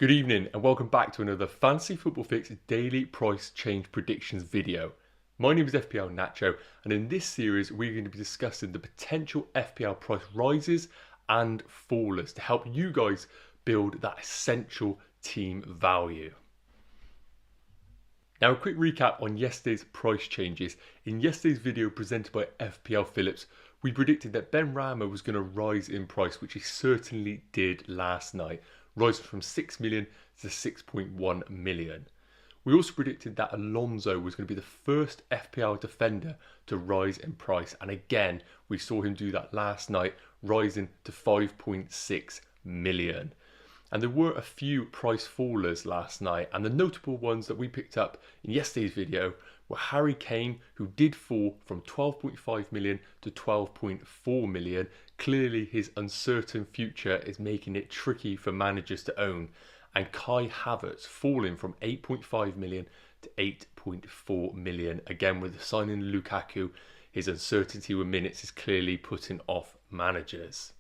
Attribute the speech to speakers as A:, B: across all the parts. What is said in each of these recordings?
A: Good evening and welcome back to another Fantasy Football Fix daily price change predictions video. My name is FPL Nacho and in this series we're going to be discussing the potential FPL price rises and fallers to help you guys build that essential team value. Now a quick recap on yesterday's price changes. In yesterday's video presented by FPL Phillips, we predicted that Ben Rama was going to rise in price, which he certainly did last night, rising from 6 million to 6.1 million. We also predicted that Alonso was going to be the first FPL defender to rise in price, and again we saw him do that last night, rising to 5.6 million. And there were a few price fallers last night, and the notable ones that we picked up in yesterday's video were Harry Kane, who did fall from 12.5 million to 12.4 million. Clearly his uncertain future is making it tricky for managers to own. And Kai Havertz falling from 8.5 million to 8.4 million. Again, with the signing of Lukaku, his uncertainty with minutes is clearly putting off managers.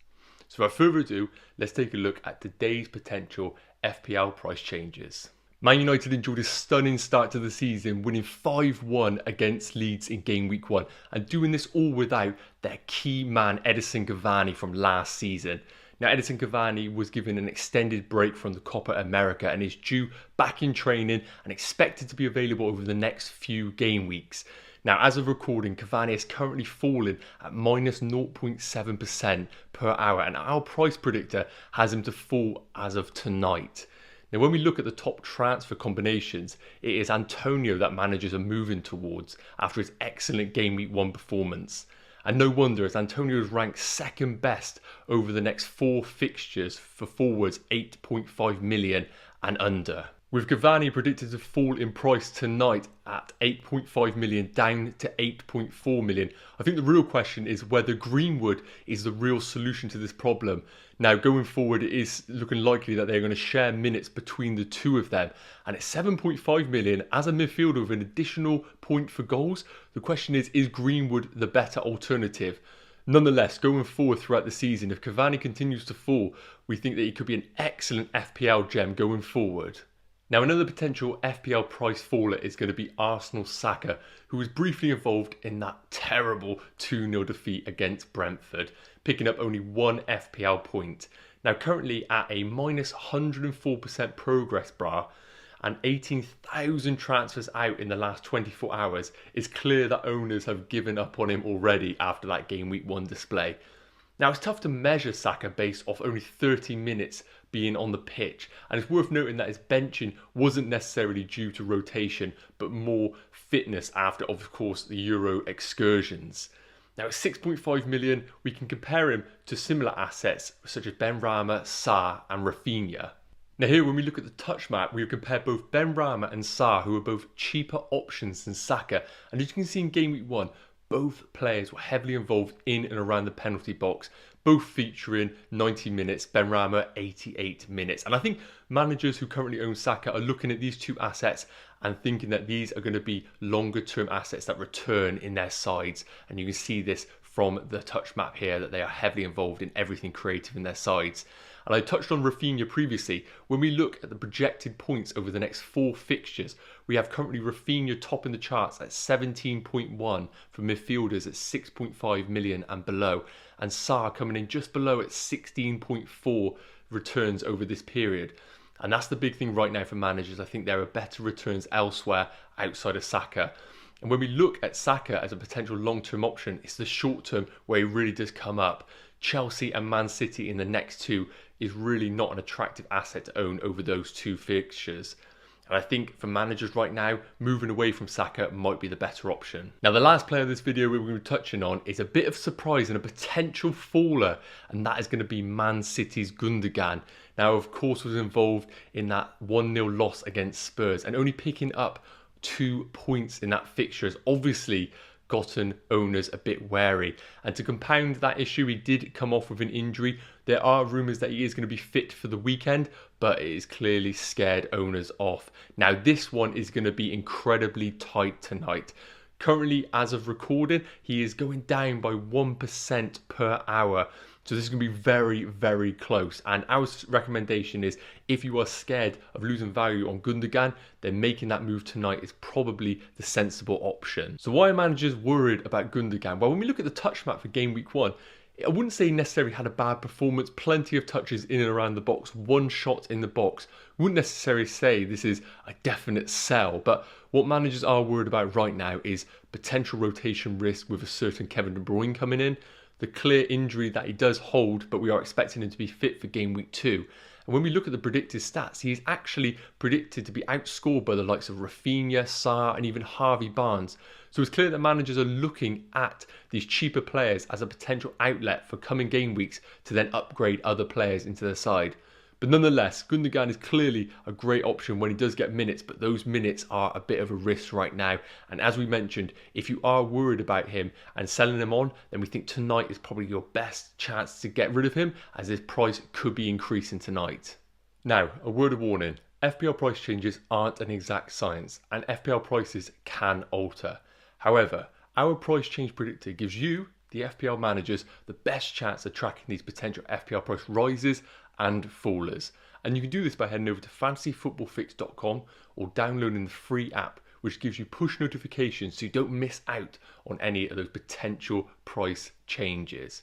A: So without further ado, let's take a look at today's potential FPL price changes. Man United enjoyed a stunning start to the season, winning 5-1 against Leeds in game week 1 and doing this all without their key man Edinson Cavani from last season. Now Edinson Cavani was given an extended break from the Copa America and is due back in training and expected to be available over the next few game weeks. Now, as of recording, Cavani is currently falling at minus 0.7% per hour, and our price predictor has him to fall as of tonight. Now, when we look at the top transfer combinations, it is Antonio that managers are moving towards after his excellent game week 1 performance. And no wonder, as Antonio is ranked second best over the next 4 fixtures for forwards 8.5 million and under. With Cavani predicted to fall in price tonight at 8.5 million down to 8.4 million, I think the real question is whether Greenwood is the real solution to this problem. Now going forward, it is looking likely that they're going to share minutes between the two of them. And at 7.5 million as a midfielder with an additional point for goals, the question is Greenwood the better alternative? Nonetheless, going forward throughout the season, if Cavani continues to fall, we think that he could be an excellent FPL gem going forward. Now another potential FPL price faller is going to be Arsenal's Saka, who was briefly involved in that terrible 2-0 defeat against Brentford, picking up only 1 FPL point. Now currently at a minus 104% progress bar and 18,000 transfers out in the last 24 hours, it's clear that owners have given up on him already after that game week 1 display. Now it's tough to measure Saka based off only 30 minutes being on the pitch, and it's worth noting that his benching wasn't necessarily due to rotation but more fitness after, of course, the Euro excursions. Now at 6.5 million we can compare him to similar assets such as Ben Rama, Sarr and Rafinha. Now here when we look at the touch map, we compare both Ben Rama and Sarr, who are both cheaper options than Saka, and as you can see in game week 1, both players were heavily involved in and around the penalty box, both featuring 90 minutes, Ben Rama 88 minutes. And I think managers who currently own Saka are looking at these two assets and thinking that these are going to be longer term assets that return in their sides. And you can see this from the touch map here, that they are heavily involved in everything creative in their sides. And I touched on Rafinha previously. When we look at the projected points over the next 4 fixtures, we have currently Rafinha topping the charts at 17.1 for midfielders at 6.5 million and below, and Sarr coming in just below at 16.4 returns over this period. And that's the big thing right now for managers. I think there are better returns elsewhere outside of Saka. And when we look at Saka as a potential long-term option, it's the short-term where he really does come up. Chelsea and Man City in the next 2 is really not an attractive asset to own over those 2 fixtures. And I think for managers right now, moving away from Saka might be the better option. Now the last player of this video we're going to be touching on is a bit of surprise and a potential faller, and that is going to be Man City's Gundogan. Now of course was involved in that 1-0 loss against Spurs and only picking up 2 points in that fixture has obviously gotten owners a bit wary. And to compound that issue, he did come off with an injury. There are rumours that he is going to be fit for the weekend, but it is clearly scared owners off. Now this one is going to be incredibly tight tonight. Currently, as of recording, he is going down by 1% per hour. So this is going to be very, very close. And our recommendation is, if you are scared of losing value on Gundogan, then making that move tonight is probably the sensible option. So why are managers worried about Gundogan? Well, when we look at the touch map for game week 1, I wouldn't say he necessarily had a bad performance. Plenty of touches in and around the box, one shot in the box. Wouldn't necessarily say this is a definite sell, but what managers are worried about right now is potential rotation risk with a certain Kevin De Bruyne coming in, the clear injury that he does hold, but we are expecting him to be fit for game week 2. And when we look at the predicted stats, he's actually predicted to be outscored by the likes of Rafinha, Sarr, and even Harvey Barnes. So it's clear that managers are looking at these cheaper players as a potential outlet for coming game weeks to then upgrade other players into their side. But nonetheless, Gundogan is clearly a great option when he does get minutes, but those minutes are a bit of a risk right now. And as we mentioned, if you are worried about him and selling him on, then we think tonight is probably your best chance to get rid of him, as his price could be increasing tonight. Now, a word of warning. FPL price changes aren't an exact science, and FPL prices can alter. However, our price change predictor gives you, the FPL managers, the best chance of tracking these potential FPL price rises and fallers. And you can do this by heading over to fantasyfootballfix.com or downloading the free app, which gives you push notifications so you don't miss out on any of those potential price changes.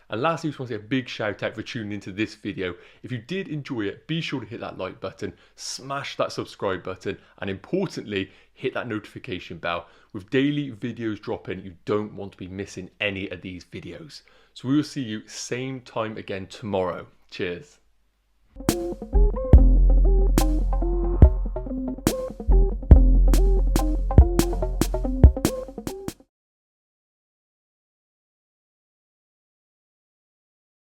A: And lastly, we just want to say a big shout out for tuning into this video. If you did enjoy it, be sure to hit that like button, smash that subscribe button, and importantly, hit that notification bell. With daily videos dropping, you don't want to be missing any of these videos. So we will see you same time again tomorrow. Cheers.